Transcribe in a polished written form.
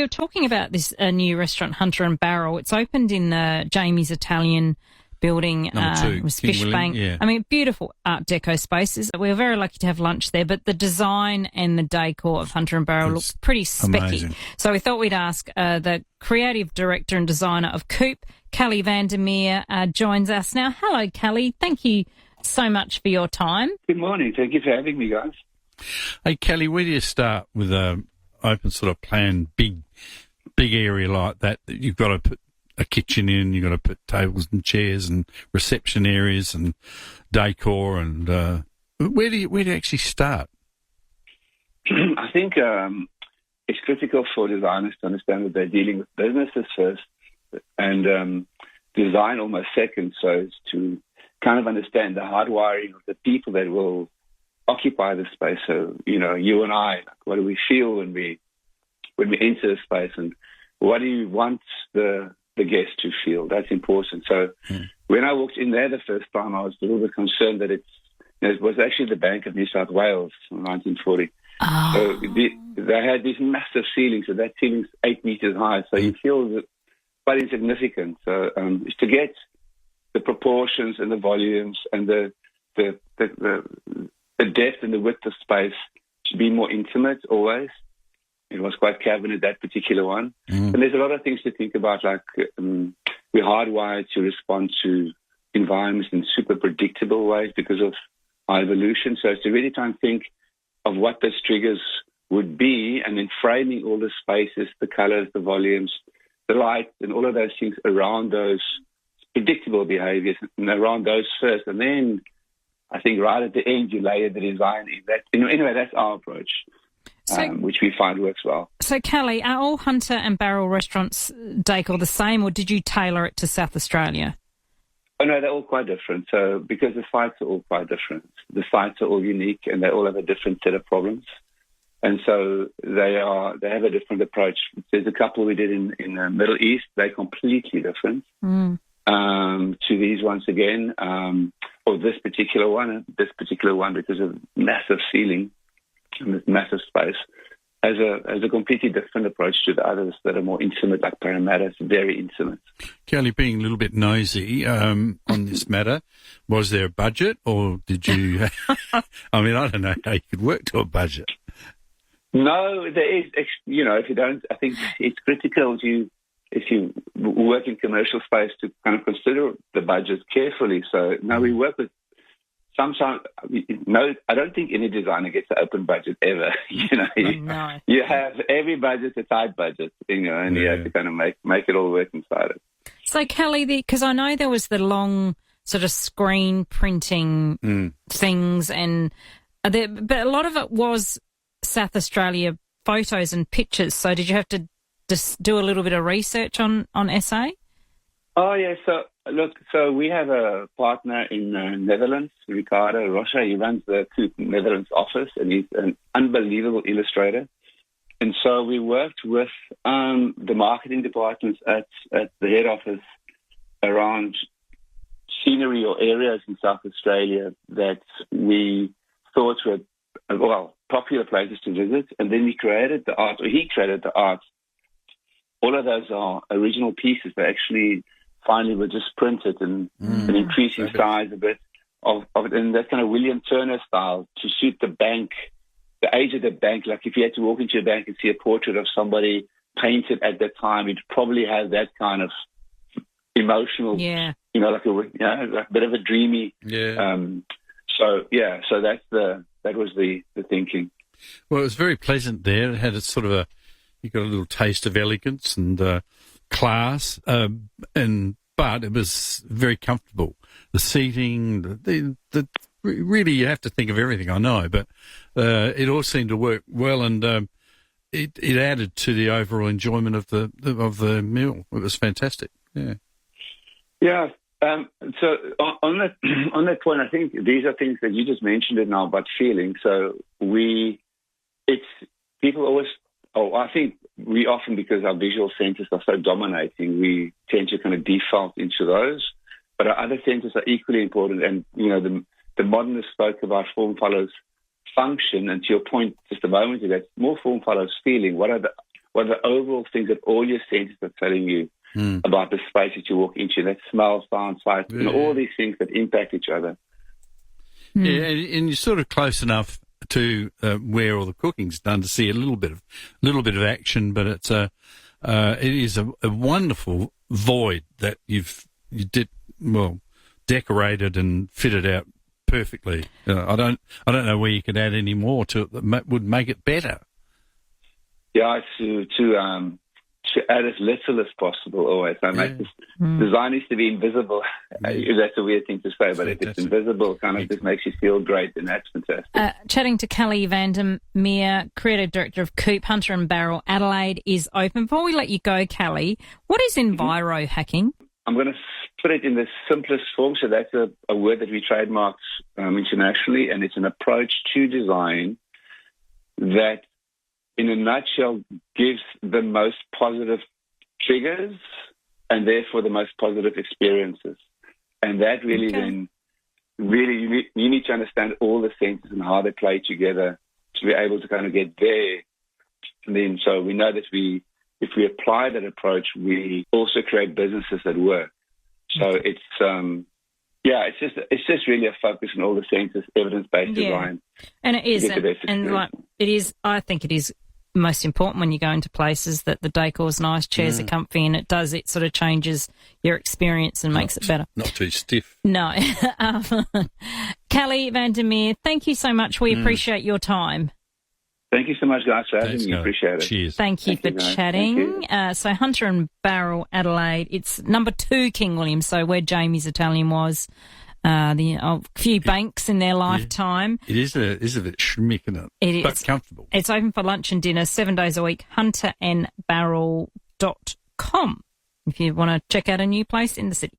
were talking about this new restaurant, Hunter and Barrel. It's opened in Jamie's Italian building. Number 2, it was King Fish William, Bank. yeah. I mean, beautiful Art Deco spaces. We were very lucky to have lunch there, but the design and the decor of Hunter and Barrel looked pretty specky. Amazing. So we thought we'd ask the creative director and designer of Coop, Callie Van Der Merwe, joins us now. Hello, Callie. Thank you so much for your time. Good morning. Thank you for having me, guys. Hey, Callie, where do you start with a open sort of plan, big area like that you've got to put a kitchen in, you've got to put tables and chairs and reception areas and decor, and where do you actually start? I think it's critical for designers to understand that they're dealing with businesses first and design almost second, so as to kind of understand the hardwiring of the people that will occupy the space. So, you and I, what do we feel when we enter a space, and what do you want the guest to feel? That's important. So when I walked in there the first time, I was a little bit concerned that it was actually the Bank of New South Wales in 1940. Oh. So they had these massive ceilings, so that ceiling's 8 meters high, so you feel quite insignificant. So it's to get the proportions and the volumes and the depth and the width of space to be more intimate always. It was quite cabinet, that particular one. And there's a lot of things to think about, like we're hardwired to respond to environments in super predictable ways because of our evolution. So it's to really try and think of what those triggers would be, and then framing all the spaces, the colors, the volumes, the light, and all of those things around those predictable behaviors and around those first. And then I think right at the end, you layer the design in. Anyway, that's our approach. Which we find works well. So, Callie, are all Hunter and Barrel restaurants decor the same, or did you tailor it to South Australia? Oh, no, they're all quite different. So, because the sites are all quite different, the sites are all unique, and they all have a different set of problems. And so they have a different approach. There's a couple we did in the Middle East. They're completely different to these ones again, or this particular one because of massive ceiling and this massive space has a completely different approach to the others that are more intimate, like Parramatta. It's very intimate. Callie, being a little bit nosy on this matter, was there a budget, or did you... I mean, I don't know how you could work to a budget. No, there is. If you don't, I think it's critical if you work in commercial space to kind of consider the budget carefully. So now we work with sometimes. No, I don't think any designer gets an open budget ever. You have every budget's a tight budget, and you have to kind of make it all work inside it. So, Callie, because I know there was the long sort of screen printing things, but a lot of it was South Australia photos and pictures. So did you have to just do a little bit of research on SA? Oh, yeah. So we have a partner in Netherlands, Ricardo Rocha. He runs the Coop Netherlands office, and he's an unbelievable illustrator. And so we worked with the marketing departments at the head office around scenery or areas in South Australia that we thought were, popular places to visit. And then he created the art. All of those are original pieces. They actually finally were just printed and an increasing size a bit of it. And that kind of William Turner style to suit the bank, the age of the bank. Like if you had to walk into a bank and see a portrait of somebody painted at that time, it'd probably have that kind of emotional, like a bit of a dreamy. Yeah. So that was the thinking. Well, it was very pleasant there. It had a sort of you got a little taste of elegance and class, but it was very comfortable. The seating, the really you have to think of everything, I know, but it all seemed to work well, and it added to the overall enjoyment of the meal. It was fantastic. Yeah. Yeah. So on that point, I think these are things that you just mentioned it now about feeling. So I think we often, because our visual senses are so dominating, we tend to kind of default into those. But our other senses are equally important. And, the modernists spoke about form follows function. And to your point just a moment ago, more form follows feeling. What what are the overall things that all your senses are telling you about the space that you walk into? That smell, sound, sight, and all these things that impact each other. Yeah, and you're sort of close enough to where all the cooking's done to see a little bit of action, but it is a wonderful void that you decorated and fitted out perfectly. I don't know where you could add any more to it that would make it better. Yeah, to add as little as possible always. Make this design needs to be invisible. That's a weird thing to say, but if it's invisible, kind of just makes you feel great, and that's fantastic. Chatting to Callie Van Der Merwe, Creative Director of Coop, Hunter and Barrel Adelaide, is open. Before we let you go, Callie, what is enviro hacking? I'm going to put it in the simplest form. So that's a word that we trademarked internationally, and it's an approach to design that, in a nutshell, gives the most positive triggers and therefore the most positive experiences. And that really you need to understand all the senses and how they play together to be able to kind of get there. And then, so we know that if we apply that approach, we also create businesses that work. So it's just really a focus on all the senses, evidence-based design. And it is, I think it is most important when you go into places that the decor's nice, chairs are comfy, and it sort of changes your experience and makes it better. Not too stiff. No. Callie Van Der Merwe, thank you so much. We appreciate your time. Thank you so much, guys, for having me. Appreciate it. Cheers. Thank you for chatting. So Hunter and Barrel Adelaide, it's number 2 King William, so where Jamie's Italian was. A few banks in their lifetime. It is a bit schmick, isn't it? It is. But comfortable. It's open for lunch and dinner 7 days a week, hunterandbarrel.com if you want to check out a new place in the city.